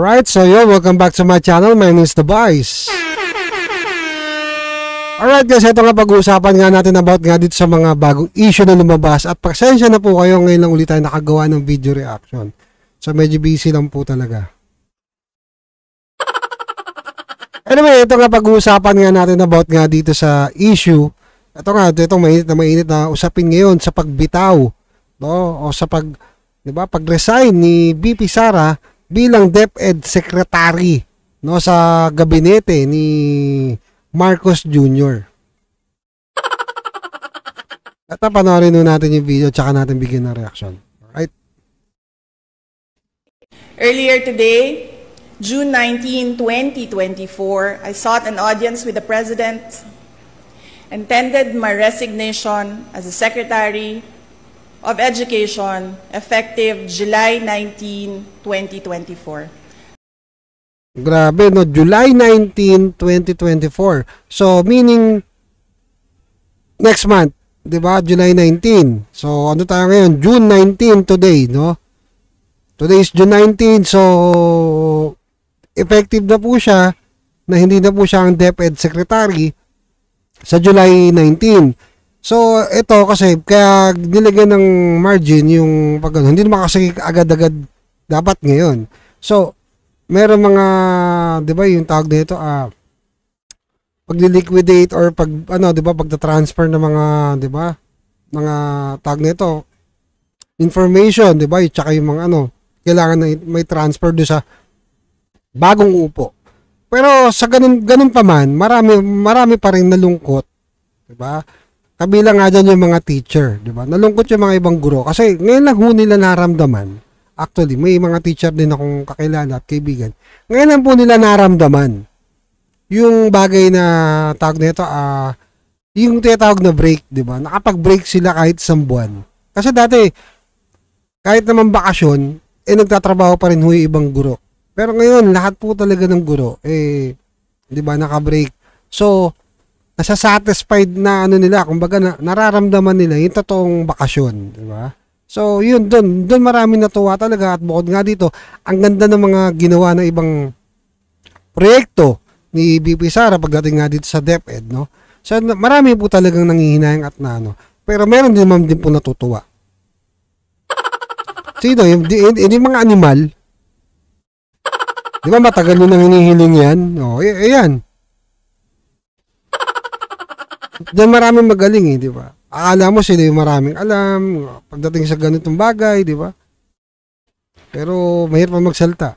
Alright, so yun, welcome back to my channel. My name is The Boys. Alright guys, ito nga pag-uusapan nga natin about nga dito sa mga bagong issue na lumabas. At pasensya na po kayo, ngayon lang ulit tayo nakagawa ng video reaction. So medyo busy lang po talaga. Anyway, ito nga pag-uusapan nga natin about nga dito sa issue. Ito nga, itong mainit na usapin ngayon sa pagbitaw, no? O sa pag-resign ni BP Sara bilang DepEd Secretary, no, sa gabinete ni Marcos Jr. At panoorin natin yung video tsaka natin bigyan ng reaction. Alright? Earlier today, June 19, 2024, I sought an audience with the President and tendered my resignation as the Secretary of Education effective July 19, 2024. Grabe, no? July 19, 2024. So, meaning next month, di ba? July 19. So, ano tayo ngayon? June 19 today, no? Today is June 19. So, effective na po siya na hindi na po siya ang DepEd Secretary sa July 19. So, ito kasi, kaya nilagyan ng margin yung pag hindi naman kasi agad-agad dapat ngayon. So, meron mga, di ba, yung tawag nito, pag-liquidate or pag, di ba, pagta-transfer ng mga, di ba, mga tawag nito, information, di ba, tsaka yung mga kailangan na may transfer doon sa bagong upo. Pero sa ganun pa man, marami pa rin nalungkot, di ba? Kabilang nga dyan yung mga teacher, di ba? Nalungkot yung mga ibang guro. Kasi ngayon lang ho nila naramdaman. Actually, may mga teacher din akong kakilala at kaibigan. Ngayon lang po nila naramdaman yung bagay na tawag nito, yung tinatawag na break, di ba? Nakapag-break sila kahit isang buwan. Kasi dati, kahit naman bakasyon, nagtatrabaho pa rin ho yung ibang guro. Pero ngayon, lahat po talaga ng guro, di ba, naka-break. So, nasa-satisfied na nila, kumbaga nararamdaman nila yung totoong bakasyon, di ba? So, yun, doon marami natuwa talaga at bukod nga dito, ang ganda ng mga ginawa na ibang proyekto ni BP Sara pagdating nga dito sa DepEd, no? So, marami po talagang nangihinayang at pero meron din po natutuwa. Sino? Yung mga animal, di ba matagal nyo nang hinihiling yan? O, ayan. Diyan maraming magaling di ba? Akala mo sila yung maraming alam pagdating sa ganitong bagay, di ba? Pero mahirap pa magsalita.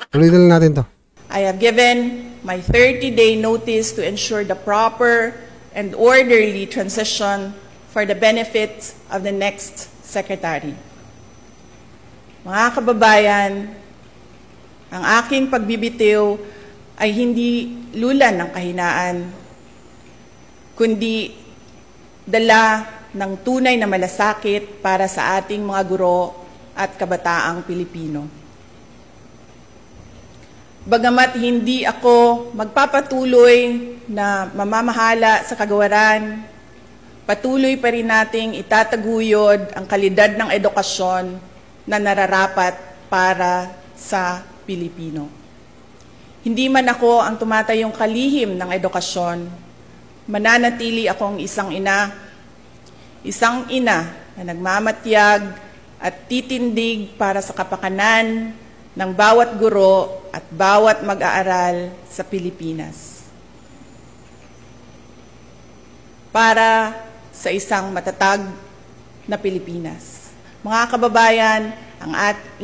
Tuloy na lang natin to. I have given my 30-day notice to ensure the proper and orderly transition for the benefit of the next Secretary. Mga kababayan, ang aking pagbibitiw ay hindi lulan ng kahinaan, kundi dala ng tunay na malasakit para sa ating mga guro at kabataang Pilipino. Bagamat hindi ako magpapatuloy na mamamahala sa kagawaran, patuloy pa rin nating itataguyod ang kalidad ng edukasyon na nararapat para sa Pilipino. Hindi man ako ang tumatayong kalihim ng edukasyon, mananatili akong isang ina na nagmamatyag at titindig para sa kapakanan ng bawat guro at bawat mag-aaral sa Pilipinas. Para sa isang matatag na Pilipinas. Mga kababayan,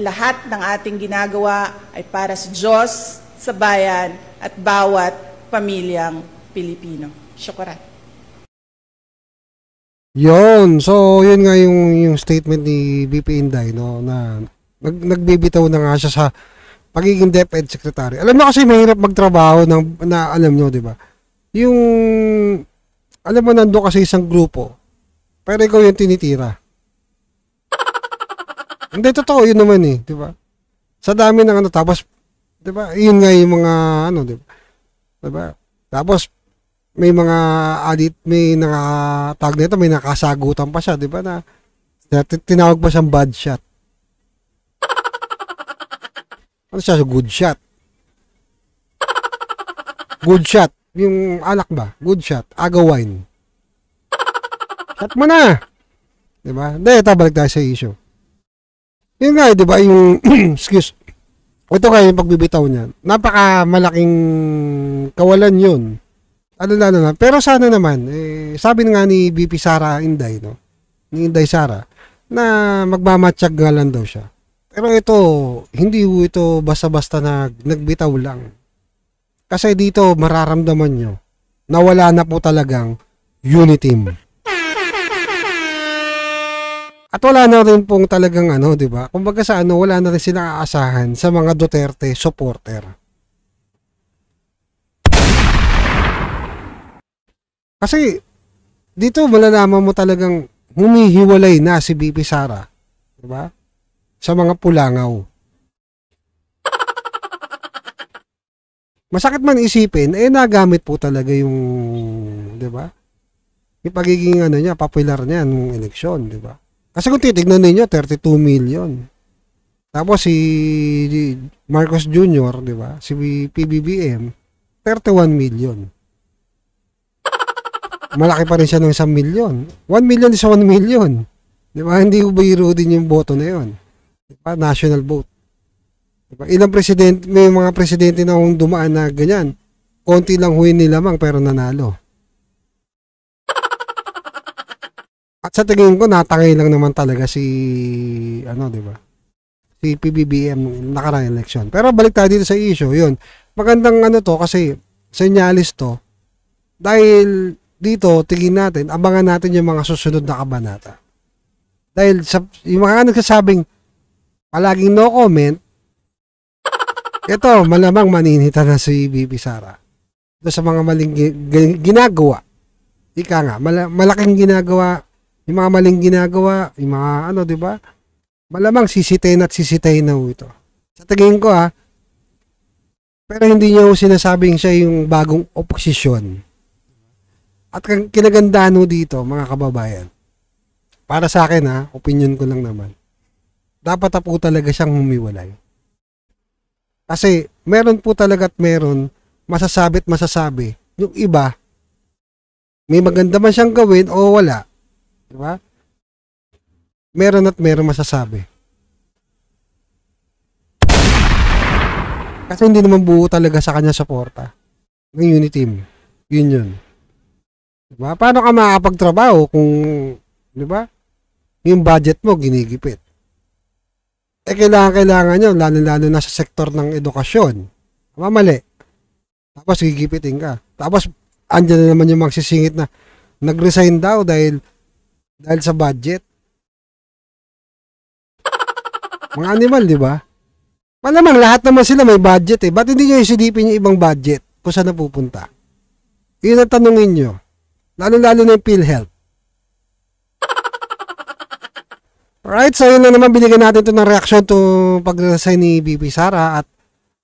lahat ng ating ginagawa ay para sa Diyos, sa bayan at bawat pamilyang Pilipino. Syukuran. Yun. So, yun nga yung statement ni BP Inday, no, na nagbibitaw na nga siya sa pagiging DepEd Secretary. Alam mo kasi mahirap magtrabaho na alam nyo, di ba? Yung, alam mo, nando kasi isang grupo, pero ikaw yung tinitira. Hindi, totoo, yun naman di ba? Sa dami ng tapos, di ba? Yun nga yung mga, di ba? Diba? Tapos, may mga may nakatag nito, may nakasagutan pa siya, di ba? Na tinawag pa siyang bad shot. Ano siya? Good shot. Good shot. Yung alak ba? Good shot. Aga wine. Shot mo na. Diba? Hindi, balik tayo sa issue. Yun nga, diba, yung, excuse, ito nga yung pagbibitaw niya. Napaka malaking kawalan yun. Lalo na. Pero sana naman, sabi nga ni BP Sara Inday, no? Ni Inday Sara, na magmamatsyag nga lang daw siya. Pero ito, hindi ito basta-basta nagbitaw lang. Kasi dito, mararamdaman nyo na wala na po talagang uniteam. At wala na rin pong talagang di ba? Kumbaga sa wala na rin silang aasahan sa mga Duterte supporter. Kasi dito malalaman mo talagang humihiwalay na si BP Sara, di ba? Sa mga pulangaw. Masakit man isipin, nagamit po talaga yung, di ba? Yung pagiging niya, popular niya nung eleksyon, di ba? Kasi kung titignan ninyo, 32 million. Tapos si Marcos Jr., di ba? Si PBBM, 31 million. Malaki pa rin siya ng 1 million. 1 million is 1 million. Di ba? Hindi ko biro din yung boto na yun. Di ba? National vote. Diba? Ilang presidente, may mga presidente na kung dumaan na ganyan. Konti lang huwin nilamang pero nanalo. At sa tingin ko, natangay lang naman talaga si, di ba? Si PBBM nung nakarang election. Pero balik tayo dito sa issue, yun. Magandang to kasi senyalis to. Dahil dito, tingin natin, abangan natin yung mga susunod na kabanata. Dahil yung mga nagsasabing palaging no comment, ito, malamang maninita na si BP Sara. Ito sa mga maling ginagawa. Ika nga, malaking ginagawa, yung mga maling ginagawa, yung mga di ba? Malamang sisitayin at sisitayin na ito. Sa tingin ko pero hindi niya sinasabing siya yung bagong oposisyon. At kinagandaan dito, mga kababayan. Para sa akin opinion ko lang naman. Dapat po talaga siyang humiwalay. Kasi meron po talaga at meron masasabi. Yung iba, may maganda man siyang gawin o wala. Diba? Meron at meron masasabi. Kasi hindi naman buo talaga sa kanya suporta. Ng Uniteam. Yun. Diba? Paano ka makakapagtrabaho kung, diba? Yung budget mo ginigipit. Kailangan nyo, lalo na sa sektor ng edukasyon. Mali. Tapos gigipitin ka. Tapos, andyan na naman yung magsisingit na nag-resign daw dahil sa budget. Mga animal, di ba? Malamang lahat naman sila may budget eh. Ba't hindi nyo isilipin yung ibang budget kung saan napupunta? Yun ang tanungin nyo. Lalo na yung PhilHealth. Alright, so yun lang naman binigyan natin ito ng reaction to pag-resign ni BP Sara at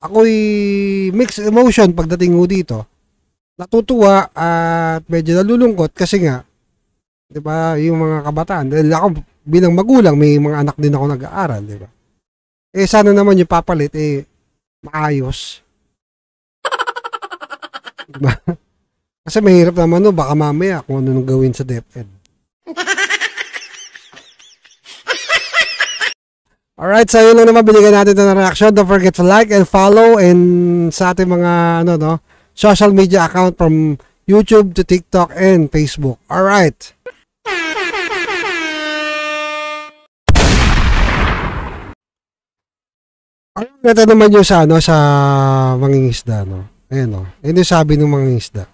ako'y mixed emotion pagdating mo dito. Natutuwa at medyo nalulungkot kasi nga, di ba, yung mga kabataan, dahil ako bilang magulang, may mga anak din ako nag-aaral, di ba? Sana naman yung papalit, maayos. Di ba? Kasi mahirap naman baka mamaya kung ano nang gawin sa DepEd. Alright, so yun lang naman binigyan natin ito ng reaction. Don't forget to like and follow and sa ating mga social media account from YouTube to TikTok and Facebook. Alright. Ito naman yung sa mangingisda, no? Ayan, Yun yung sabi ng mangingisda.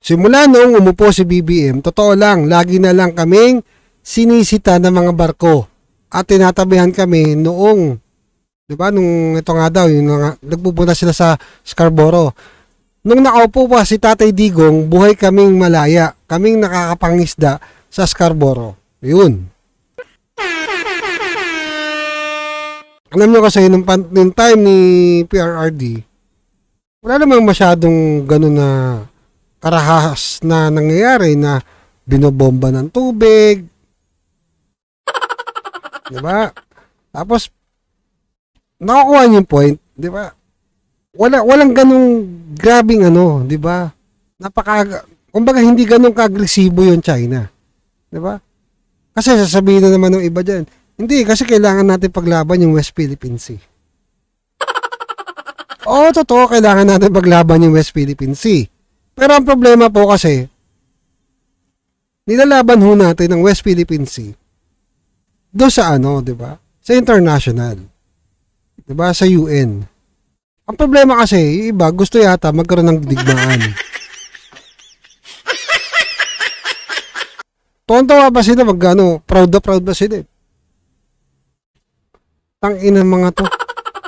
Simula noong umupo si BBM, totoo lang, lagi na lang kaming sinisita ng mga barko at tinatabihan kami noong, di ba, nung ito nga daw, yung nagpupunta sila sa Scarborough. Nung nakaupo pa si Tatay Digong, buhay kaming malaya, kaming nakakapangisda sa Scarborough. Yun. Alam nyo kasi, nung time ni PRRD, wala namang masyadong ganun na karahas na nangyayari na binobomba ng tubig. Diba? Tapos, nakukuha niyo yung point, di ba? Walang ganung grabing ano, di ba? Kumbaga hindi ganun ka-agresibo yung China. Di ba? Kasi sasabihin na naman ng iba dyan, hindi, kasi kailangan natin paglaban yung West Philippine Sea. Oo, totoo, kailangan natin paglaban yung West Philippine Sea. Pero ang problema po kasi, nilalaban ho natin ang West Philippine Sea doon sa ano, di ba? Sa international. Di ba? Sa UN. Ang problema kasi, yung iba, gusto yata magkaroon ng digmaan. Tuwan-tuwa ba sila proud na proud ba sila? Tangina mga to.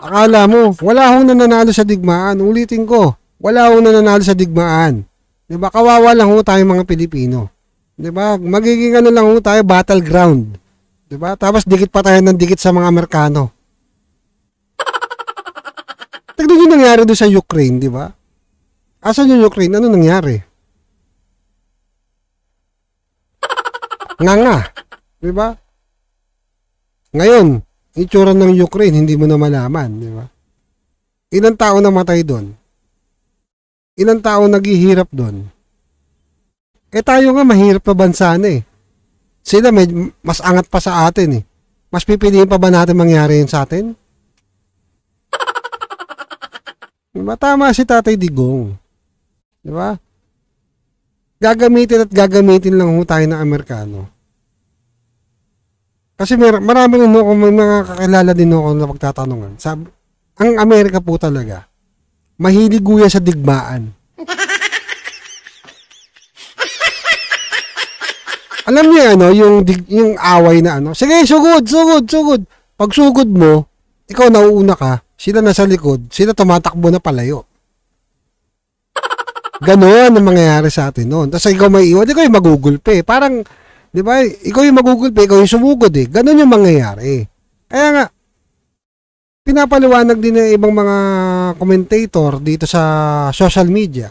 Akala mo, wala hong nananalo sa digmaan. Ulitin ko, wala hong nananalo sa digmaan. Diba? Kawawa lang ho tayo mga Pilipino. Diba? Magiging ano lang ho tayo, battleground. Diba? Tapos dikit pa tayo ng dikit sa mga Amerikano. Tignan yung nangyari doon sa Ukraine, diba? Asan yung Ukraine? Ano nangyari? Nga. Diba? Ngayon, itsura ng Ukraine, hindi mo na malaman. Diba? Ilang tao namatay doon? Ilang tao naghihirap doon? Eh tayo nga, mahirap na bansa na eh. Sila mas angat pa sa atin eh. Mas pipiliin pa ba natin mangyari yun sa atin? Diba? Tama si Tatay Digong. Diba? Gagamitin at gagamitin lang ho tayo ng Amerikano. Kasi marami rin ako, may mga kakilala din ako na pagtatanungan. Sabi, ang Amerika po talaga, mahilig ho yan sa digmaan. Alam niyo ano, yung away na ano, sige, sugod. Pag sugod mo, ikaw nauuna ka, sila nasa likod, sila tumatakbo na palayo. Ganon ang mangyayari sa atin noon. Tapos ikaw may iwan, ikaw yung magugulpe. Parang, di ba, ikaw yung magugulpe, ikaw yung sumugod eh. Ganon yung mangyayari. Kaya nga, pinapaliwanag din ng ibang mga commentator dito sa social media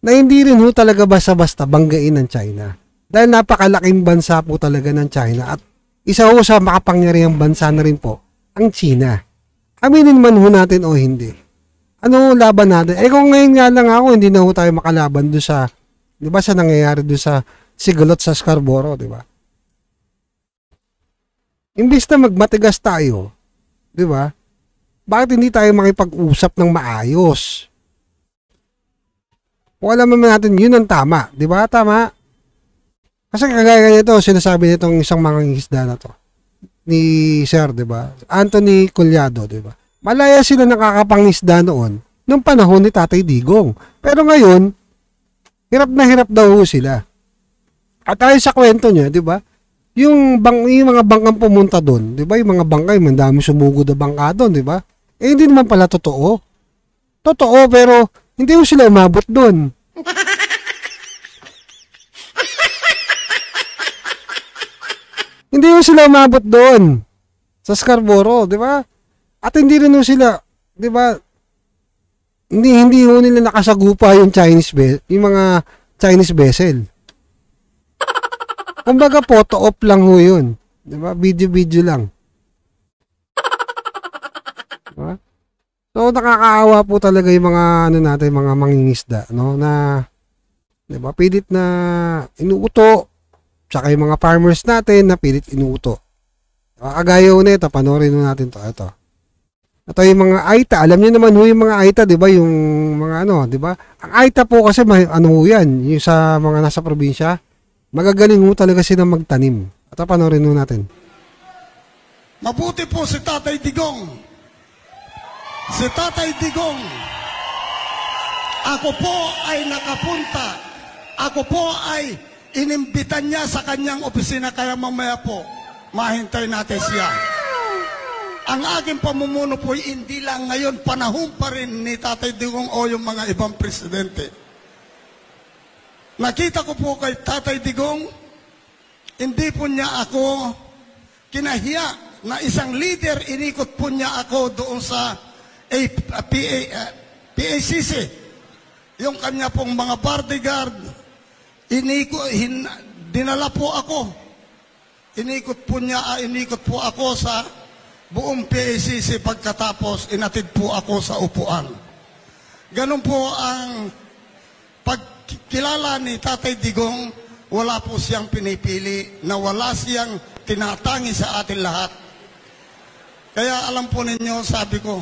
na hindi rin ho talaga basta-basta banggain ng China. Dahil napakalaking bansa po talaga ng China at isa ho sa makapangyarihang bansa na rin po, ang China. Aminin man ho natin o hindi. Ano laban natin? Eh kung ngayon nga lang ako, hindi na ho tayo makalaban doon sa, di ba, sa nangyayari doon sa Sigolot sa Scarborough, di ba? Imbis na magmatigas tayo, di ba? Bakit hindi tayo makipag-usap ng maayos? Kung alam naman natin, yun ang tama, di ba? Tama. Kasi kagaya nito, sinasabi nitong isang mangingisda na to, ni Sir, di ba? Anthony Collado, di ba? Malaya sila nakakapangisda noon nung panahon ni Tatay Digong. Pero ngayon, hirap na hirap daw sila. At tayo sa kwento niya, di ba? Yung mga bangkang pumunta doon, di ba? Yung mga bangka, yung dami sumugod na bangka doon, di ba? Eh, hindi naman pala totoo. Totoo, pero hindi mo sila umabot doon. Hindi mo sila umabot doon sa Scarborough, di ba? At hindi rin sila, 'di ba? Hindi ho nila nakasagupa yung yung mga Chinese vessel. Kumbaga photo op lang ho 'yun, 'di ba? Video lang. Diba? So nakakaawa po talaga yung mga natin, mga mangingisda, no, na 'di ba? Pilit na inuuto, tsaka yung mga farmers natin na pilit inuuto. Kagaya ho nito, panoorin natin 'to, ito. Ito yung mga Aita, alam niyo naman ho yung mga Aita, 'di ba? Yung mga ano, 'di ba? Ang Aita po kasi ano ho 'yan, yung sa mga nasa probinsya, magagaling ho talaga sila magtanim. At panoorin ho natin. Mabuti po si Tatay Digong. Si Tatay Digong. Ako po ay nakapunta. Ako po ay inimbitan niya sa kanyang opisina, kaya mamaya po mahintay natin siya. Ang aking pamumuno po hindi lang ngayon, panahon pa rin ni Tatay Digong o yung mga ibang presidente. Nakita ko po kay Tatay Digong, hindi po niya ako kinahiya na isang leader, inikot po niya ako doon sa PACC. Yung kanya pong mga bodyguard, dinala po ako. Inikot po ako sa buong PACC pagkatapos inatid po ako sa upuan. Ganun po ang pagkilala ni Tatay Digong, wala po siyang pinipili, na wala siyang tinatangi sa atin lahat. Kaya alam po ninyo, sabi ko,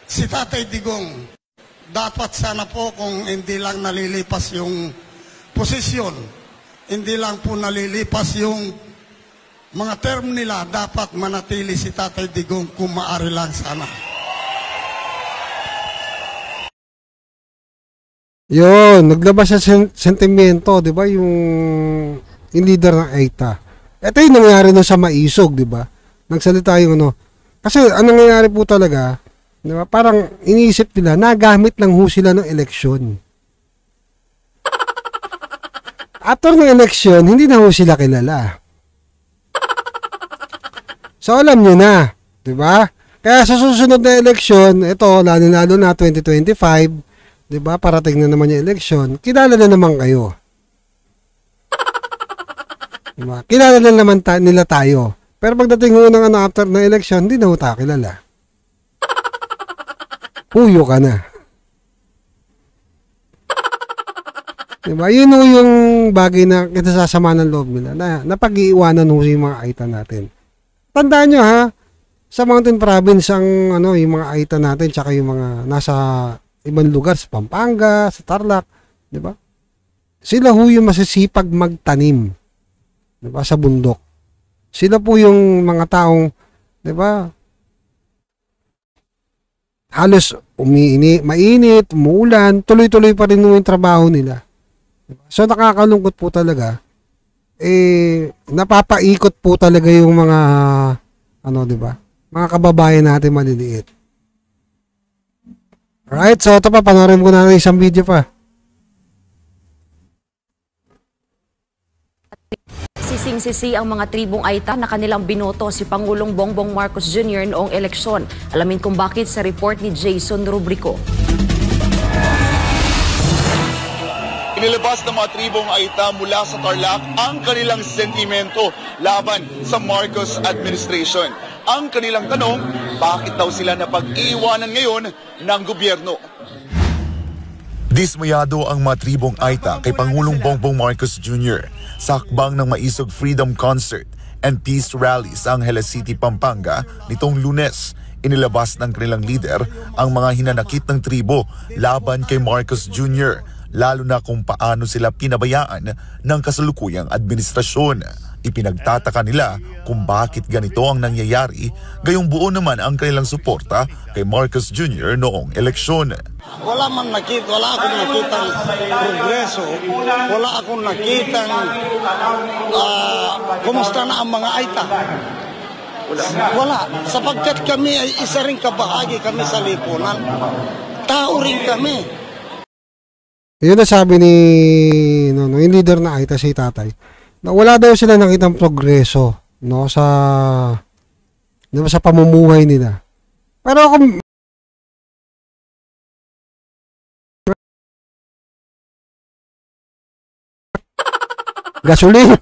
si Tatay Digong, dapat sana po kung hindi lang nalilipas yung posisyon, hindi lang po nalilipas yung mga term nila, dapat manatili si Tatay Digong kung maaari lang sana. Yun, naglabas sa sentimento, di ba, yung leader ng AITA. Ito yung nangyari no sa Maisog, di ba? Nagsalita yung ano. Kasi ang nangyayari po talaga, di ba, parang iniisip nila, nagamit lang ho sila ng eleksyon. After ng eleksyon, hindi na ho sila kilala. So alam nyo na, di ba? Kaya sa susunod na eleksyon, ito, lalo-lalo na 2025, di ba, parating na naman yung eleksyon, kilala na naman kayo. Diba? Kilala na naman nila tayo. Pero pagdating ho ng ano, after na election, hindi na ho tayo kilala. Puyo ka na. Diba? Yun ho yung bagay na kinasasama ng loob nila, na napag-iiwanan ho yung mga AITA natin. Tandaan nyo ha, sa Mountain Province ang ano, yung mga AITA natin, tsaka yung mga nasa ibang lugar, sa Pampanga, sa Tarlac, di ba? Sila ho yung masisipag magtanim, di ba, sa bundok. Sila po yung mga taong, di ba, halos mainit, umuulan, tuloy-tuloy pa rin yung trabaho nila. Diba? So nakakalungkot po talaga. Napapaikot po talaga yung mga ano, di ba? Mga kababayan natin maliliit. Alright, so ito pa, panoorin ko na isang video pa. Sising-sisi ang mga tribong AITA na kanilang binoto si Pangulong Bongbong Marcos Jr. noong eleksyon. Alamin kung bakit sa report ni Jason Rubrico. Inilabas ng mga tribong AITA mula sa Tarlac ang kanilang sentimento laban sa Marcos administration. Ang kanilang tanong, bakit daw sila napag-iiwanan ngayon ng gobyerno? Dismayado ang mga tribong AITA kay Pangulong Bongbong Marcos Jr. sa hakbang ng Maisog Freedom Concert and Peace Rally sa Angeles City, Pampanga nitong Lunes. Inilabas ng kanilang leader ang mga hinanakit ng tribo laban kay Marcos Jr., lalo na kung paano sila pinabayaan ng kasalukuyang administrasyon. Ipinagtataka nila kung bakit ganito ang nangyayari, gayong buo naman ang kanilang suporta kay Marcos Jr. noong eleksyon. Wala akong nakitang progreso, wala akong nakitang kumusta na ang mga AITA. Wala, sapagkat kami ay isa ring kabahagi kami sa lipunan. Tao rin kami. Yun na sabi ni yung leader na AITA, si Tatay, na wala daw sila nakitang progreso, no, sa sa pamumuhay nila. Pero ako gasolina,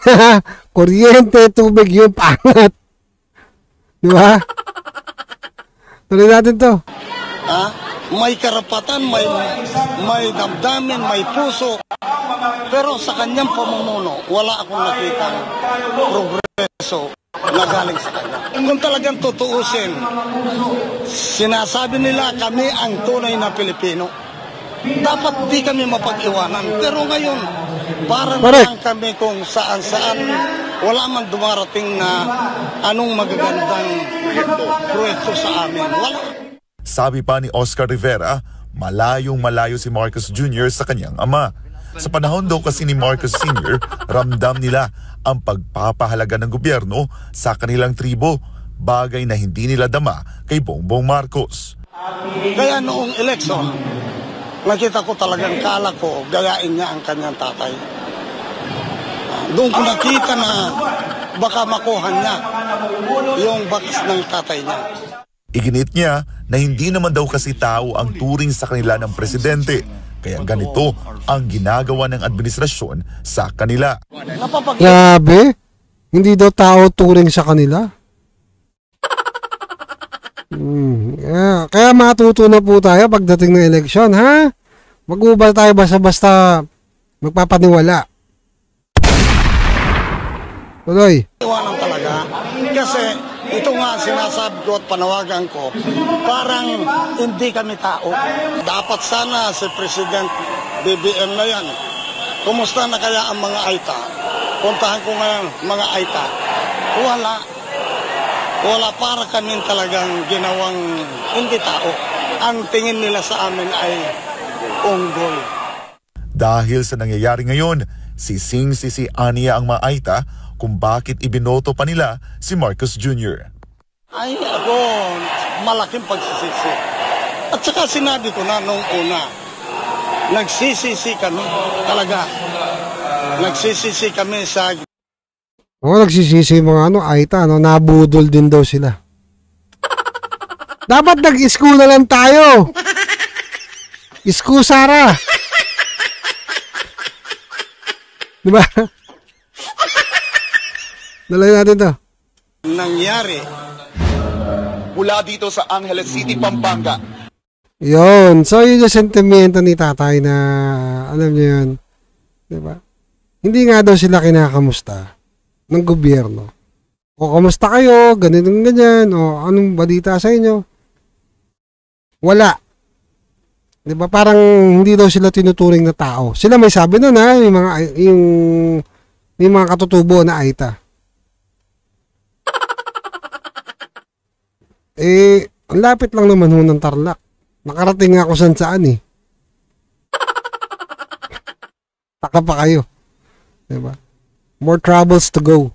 kuryente, tubig, yung pangat. Di ba? Tuloy natin to. May karapatan, may damdamin, may puso. Pero sa kanyang pamumuno, wala akong nakitang progreso na galing sa kanya. Kung talagang tutuusin, sinasabi nila kami ang tunay na Pilipino. Dapat di kami mapag-iwanan. Pero ngayon, parang lang kami kung saan-saan, wala man dumarating na anong magagandang proyekto sa amin. Wala. Sabi pa ni Oscar Rivera, malayong-malayo si Marcos Jr. sa kanyang ama. Sa panahon daw kasi ni Marcos Sr., ramdam nila ang pagpapahalaga ng gobyerno sa kanilang tribo, bagay na hindi nila dama kay Bongbong Marcos. Kaya noong eleksyon, nakita ko talagang kala ko, gayain niya ang kanyang tatay. Doon ko nakita na baka makuha niya yung bakas ng tatay niya. Iginit niya na hindi naman daw kasi tao ang turing sa kanila ng presidente, kaya ganito ang ginagawa ng administrasyon sa kanila. Grabe, Hindi daw tao turing sa kanila. Kaya matuto na po tayo pagdating ng eleksyon, ha? Mag-ubal tayo basta-basta magpapaniwala. Tuloy. Iwanan talaga. Kasi ito nga sinasabi ko at panawagan ko, parang hindi kami tao. Dapat sana si President BBM na yan. Kumusta na kaya ang mga AITA? Puntahan ko ngayon mga AITA. Wala para kami talagang ginawang hindi tao. Ang tingin nila sa amin ay unggoy. Dahil sa nangyayari ngayon, sising-sisi aniya ang mga AITA kung bakit ibinoto pa nila si Marcos Jr. Ay ako, malaking pagsisisi. At saka sinabi ko na nung una, nagsisisi kami talaga. Nagsisisi kami sa... Nagsisisi mga AITA, nabudol din daw sila. Dapat nag-isko na lang tayo. Isko, Sara. Diba? Nalay natin to. Nangyari. Mula dito sa Angeles City, Pampanga. Yun. So, yun yung sentimento ni tatay na, alam niyo yun. Diba? Hindi nga daw sila kinakamusta ng gobyerno. O, kamusta kayo? Ganyan. O, anong balita sa inyo? Wala. Diba? Parang hindi daw sila tinuturing na tao. Sila may sabi nun, ha? Yung mga katutubo na AITA. Ang lapit lang naman ho ng Tarlac. Nakarating nga ako saan eh. Taka pa kayo. Diba? More troubles to go.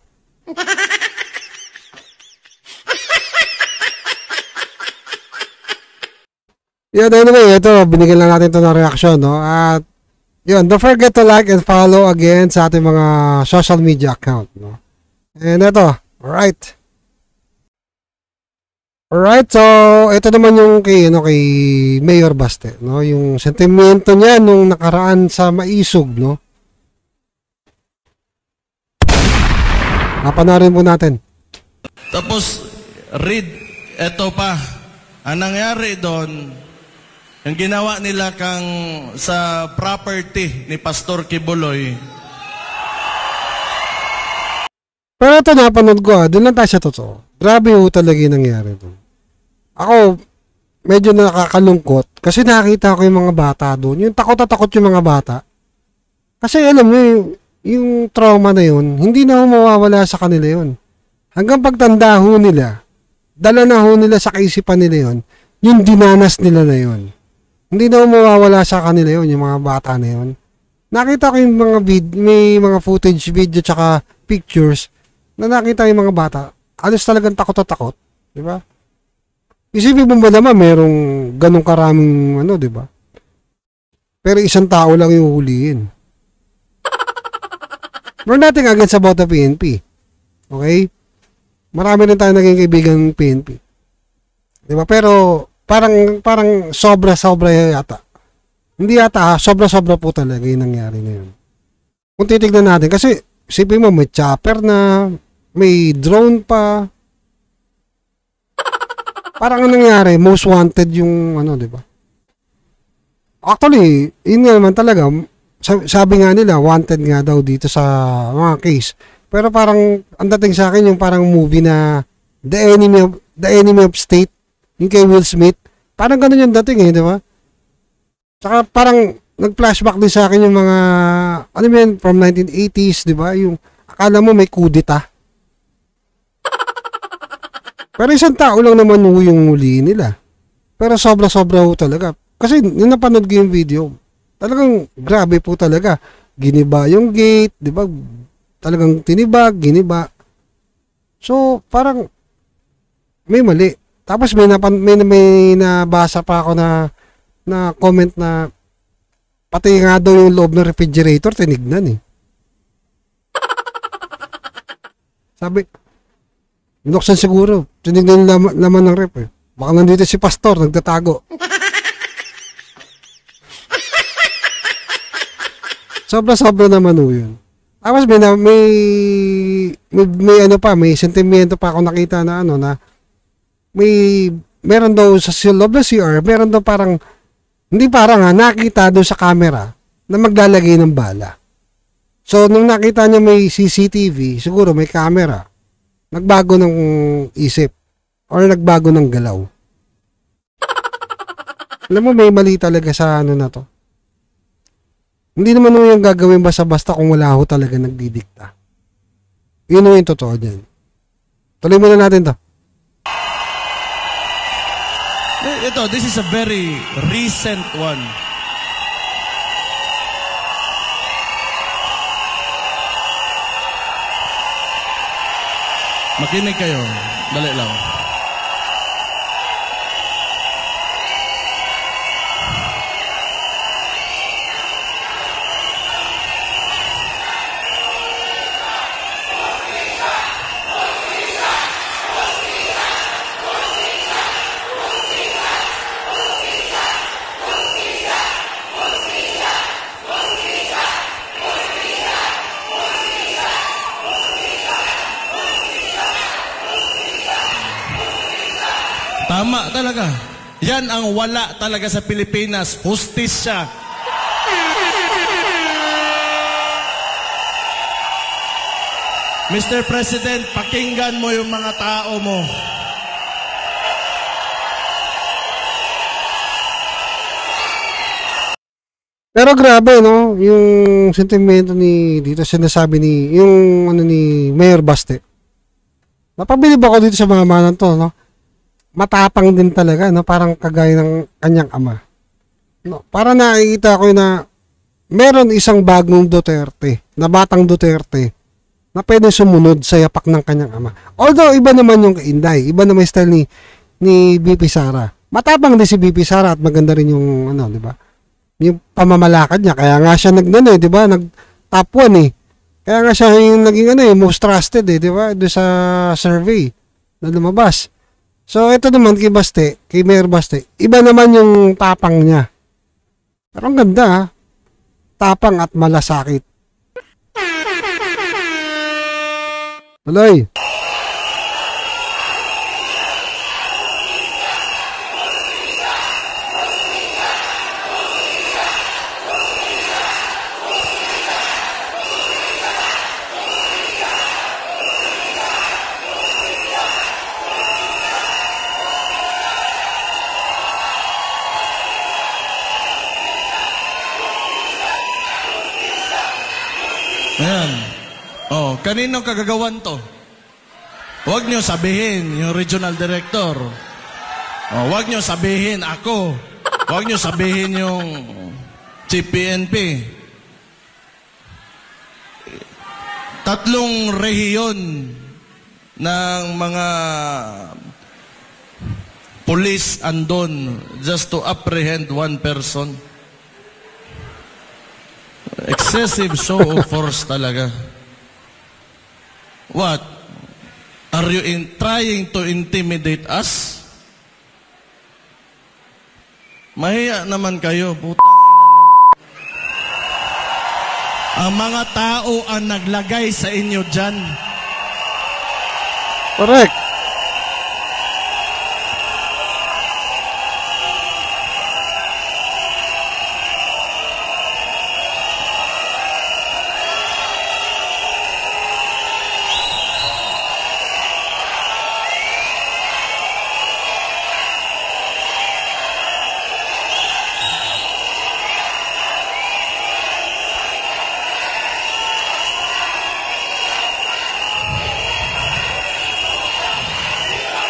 Yun, anyway, ito, binigyan lang natin ito ng reaksyon, no? At, yun, don't forget to like and follow again sa ating mga social media account, no? And ito, alright. Alright, so, ito naman yung kay Mayor Baste, no? Yung sentimento niya nung nakaraan sa Maisog, no? Napanarin po natin. Tapos, read, eto pa. Ang nangyari doon, yung ginawa nila sa property ni Pastor Kibuloy. Pero ito napanood ko, doon lang tayo sa totoo. Grabe ho talaga yung nangyari doon. Ako, medyo nakakalungkot kasi nakita ko yung mga bata doon. Yung takot na takot yung mga bata. Kasi alam nyo, yung trauma na yun, hindi na ho mawawala sa kanila yun. Hanggang pagtanda ho nila, dala na ho nila sa kaisipan nila yun, yung dinanas nila na yun. Hindi na ho mawawala sa kanila yun, yung mga bata na yun. Nakita ko yung mga may mga footage, video, tsaka pictures, na nakita yung mga bata, alos talagang takot na takot. Diba? Isipin mo ba naman, merong ganong karaming, diba? Pero isang tao lang yung huliin. We're nothing against about the PNP. Okay? Marami rin tayo naging kaibigan ng PNP. Diba? Pero, parang sobra-sobra yata. Hindi yata, sobra-sobra po talaga yung nangyari na yun. Kung titignan natin, kasi, isipin mo, may chopper na, may drone pa. Parang ang nangyari, most wanted yung, diba? Actually, yun nga naman talaga, sabi nga nila, wanted nga daw dito sa mga case. Pero parang, ang dating sa akin, yung parang movie na The Enemy of State, yung kay Will Smith. Parang ganun yung dating di ba? Saka parang, nag-flashback din sa akin yung mga, from 1980s, di ba? Yung, akala mo may kudita. Pero isang tao lang naman yung huli nila. Pero sobra-sobra ho talaga. Kasi, yung napanood ko yung video, talagang grabe po talaga. Giniba yung gate, di ba? Talagang tinibag, giniba. So, parang may mali. Tapos may nabasa pa ako na comment na pati nga daw yung loob ng refrigerator tinignan eh. Sabi, binuksan siguro. Tinignan yung laman ng ref eh. Baka nandito si pastor, nagtatago. Sobra-sobra naman o yun. Tapos may ano pa, may sentimento pa ako nakita na ano na meron daw sa loob ng CR, meron daw parang hindi parang nakita doon sa camera na maglalagay ng bala. So nung nakita niya may CCTV, siguro may camera, nagbago ng isip or nagbago ng galaw. Alam mo, may mali talaga sa ano na to. Hindi naman mo yung gagawin basta-basta kung wala ho talaga nagdidikta. Yun yung totoo dyan. Tuloy muna natin to. Ito, this is a very recent one. Makinig kayo. Dali lang. Tama talaga. Yan ang wala talaga sa Pilipinas. Hustisya. Mr. President, pakinggan mo yung mga tao mo. Pero grabe, no? Yung sentimento ni dito sinasabi ni yung ano ni Mayor Baste. Napabilib ako dito sa mga manan to, no? Matapang din talaga, no? Parang kagaya ng kanyang ama. No? Para nakikita ko na meron isang bagong Duterte, na batang Duterte, na pwede sumunod sa yapak ng kanyang ama. Although, iba naman yung Inday, iba naman yung style ni BP Sara. Matapang din si BP Sara at maganda rin yung, ano, di ba? Yung pamamalakad niya. Kaya nga siya di ba? Nag top 1 eh. Kaya nga siya yung naging most trusted di ba? Doon sa survey na lumabas. So, ito naman kay Baste, kay Mayor Baste, iba naman yung tapang niya. Pero ang ganda, tapang at malasakit. Tuloy. Ayan. Oh, kaninong kagagawan to? Huwag nyo sabihin yung regional director. Oh, huwag nyo sabihin ako. Huwag nyo sabihin yung Chief PNP. 3 rehiyon ng mga police andon just to apprehend 1 person. Excessive show of force talaga. What? Are you trying to intimidate us? Mahiya naman kayo, putang ina nyo. Ang mga tao ang naglagay sa inyo dyan. Correct.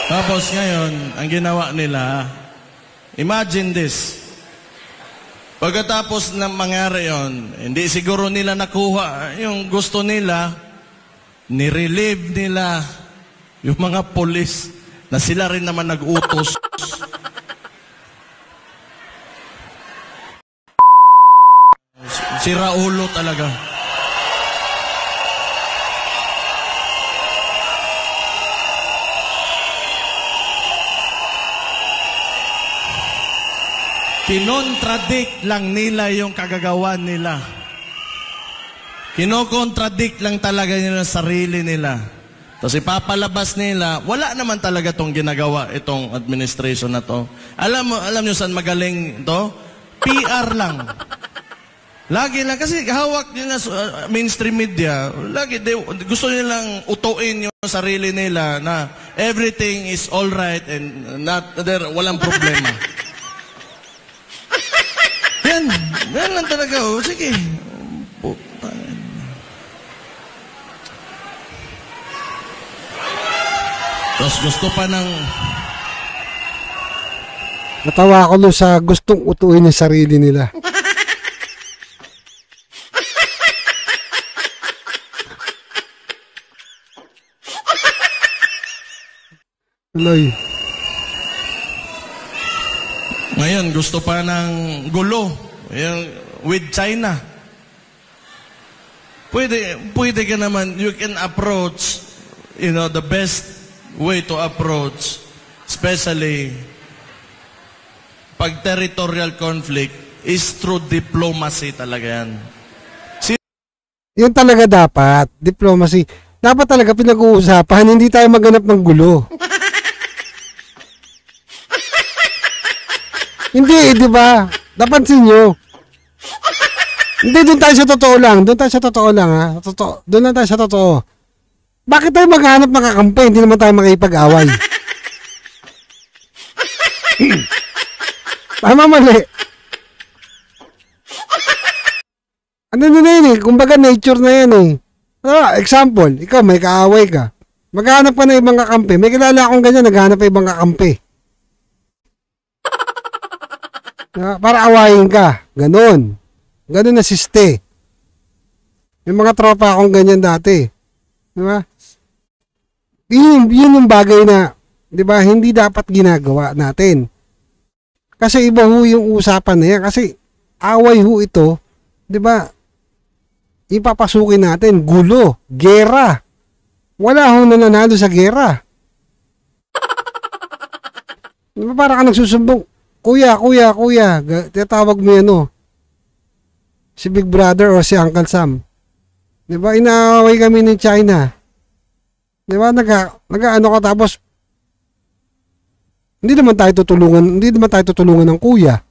Tapos ngayon, ang ginawa nila, imagine this. Pagkatapos ng mangyari yon, hindi siguro nila nakuha yung gusto nila, nirelieve nila yung mga polis na sila rin naman nag-utos. Si Raulo talaga. Kinontradict lang nila yung kagagawan nila. Kino-contradict lang talaga nila sarili nila. Tapos ipapalabas nila, wala naman talaga tong ginagawa itong administration na to. Alam nyo saan magaling to? PR lang. Lagi lang, kasi hawak nila mainstream media, gusto nilang utuin yung sarili nila na everything is all right and walang problema. Yan lang talaga. Sige. Tapos gusto pa ng... Natawa ako nun sa gustong utuin yung sarili nila. Tuloy. Ngayon, gusto pa ng gulo yung, with China. Pwede ka naman, you can approach, the best way to approach, especially pag territorial conflict, is through diplomacy talaga yan. Yun talaga dapat, diplomacy. Dapat talaga pinag-uusapan, hindi tayo maghanap ng gulo. Hindi, di ba? Napansin nyo. Hindi, doon tayo sa totoo lang. Doon tayo sa totoo lang, ha? Doon lang tayo sa totoo. Bakit tayo maghanap ng kakampi? Hindi naman tayo makipag-away. Tama, mali. Ano na yun eh? Kumbaga nature na yan eh. Example, ikaw may kaaway ka. Maghanap ka ng ibang kakampi. May kilala akong ganyan, naghanap ng ibang kakampi. Para awayin ka. Ganon. Ganon na siste. May mga tropa akong ganyan dati. Diba? Yun yung bagay na, diba, hindi dapat ginagawa natin. Kasi iba ho yung usapan na yan. Kasi away ho ito, diba, ipapasukin natin, gulo, gera. Wala ho nananalo sa gera. Diba, para ka nagsusumbong, Kuya, tinatawag mo yan, si Big Brother o si Uncle Sam. Diba, inaaway kami ni China. Diba, nag-ano ka tapos, hindi naman tayo tutulungan ng kuya.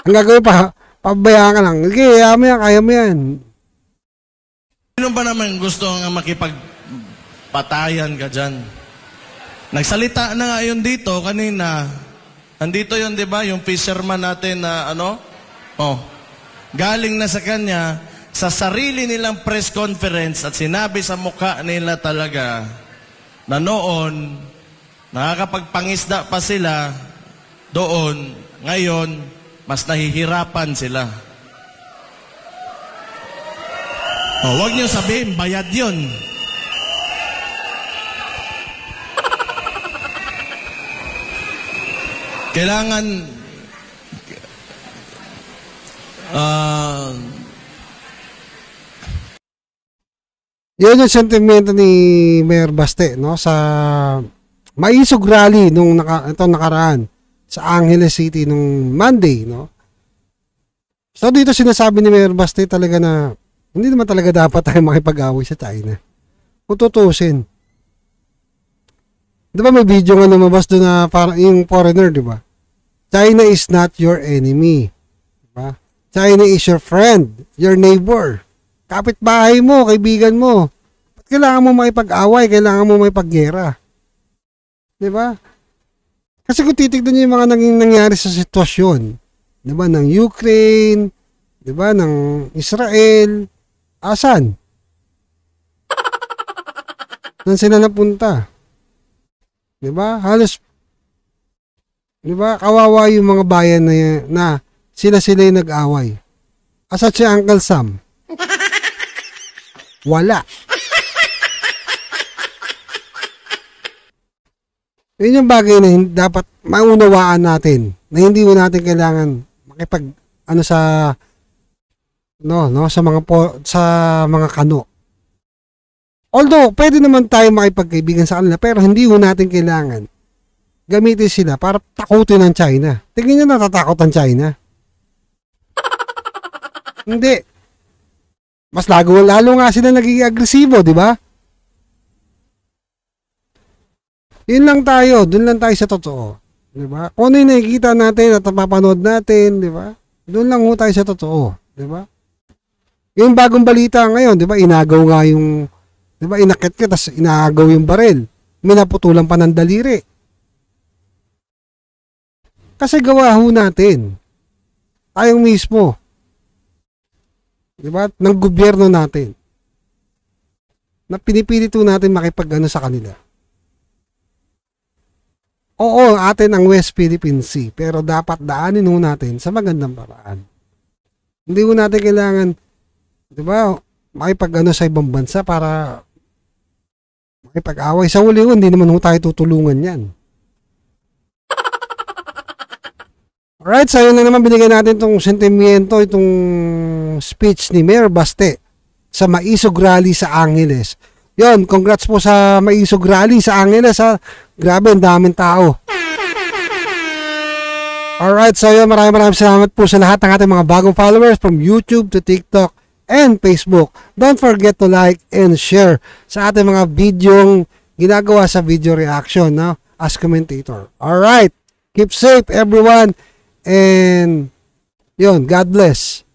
Ang gagawin pabayaan ka lang. Okay, kaya mo yan. Sino ba naman gusto nga makipagpatayan ka dyan? Nagsalita na nga yun dito kanina. Nandito yun, di ba? Yung fisherman natin na galing na sa kanya sa sarili nilang press conference at sinabi sa mukha nila talaga na noon nakakapagpangisda pa sila doon, ngayon mas nahihirapan sila. Huwag niyo sabihin, bayad yun. Kailangan yun yung sentimento ni Mayor Baste, no, sa maisog rally nung nakaraan sa Angeles City nung Monday, no. So dito sinasabi ni Mayor Baste talaga na hindi naman talaga dapat tayo makipag-away sa China. Kung tutusin. Di ba may video nga lumabas doon na parang yung foreigner, di ba? China is not your enemy. Di ba? China is your friend, your neighbor. Kapitbahay mo, kaibigan mo. Ba't kailangan mo makipag-away? Kailangan mo makipag-gera? Di ba? Kasi kung titignan niyo yung mga nangyari sa sitwasyon, di ba, ng Ukraine, di ba, ng Israel, asan? Saan sila napunta? Diba? Halos, diba? Kawawa yung mga bayan na sila yung nag-away. Asat si Uncle Sam? Wala. Yun yung bagay na dapat maunawaan natin na hindi mo natin kailangan makipag sa mga kano. Although, pwede naman tayo makipagkaibigan sa kanila, pero hindi ho natin kailangan gamitin sila para takutin ang China. Tingin nyo natatakot ang China? Hindi. mas lalo nga sila nagiging agresibo, di ba? Yun lang tayo, dun lang tayo sa totoo. Di ba? Kung ano yung nakikita natin at napapanood natin, di ba? Doon lang ho tayo sa totoo, di ba? Yung bagong balita ngayon, di ba? Inagaw nga yung, di ba? Inakit ka, tapos inagaw yung baril. Minaputulan pa ng daliri. Kasi gawa ho natin. Tayong mismo. Di ba? Ng gobyerno natin. Na pinipilit ho natin makipag-ano sa kanila. Oo, atin ang West Philippine Sea, pero dapat daanin ho natin sa magandang paraan. Hindi ho natin kailangan, di ba, makipag-ano sa ibang bansa para makipag-away. Sa huli ho, hindi naman ho tayo tutulungan yan. Alright, so yun na naman binigyan natin itong sentimiento, itong speech ni Mayor Baste sa Maisog Rally sa Angeles. Yon, congrats po sa Maisog Rally sa Angeles ha. Grabe, ang daming tao. Alright, so yun, maraming salamat po sa lahat ng ating mga bagong followers from YouTube to TikTok and Facebook. Don't forget to like and share sa ating mga videong ginagawa sa video reaction, no? As commentator. Alright, keep safe everyone. And yun, God bless.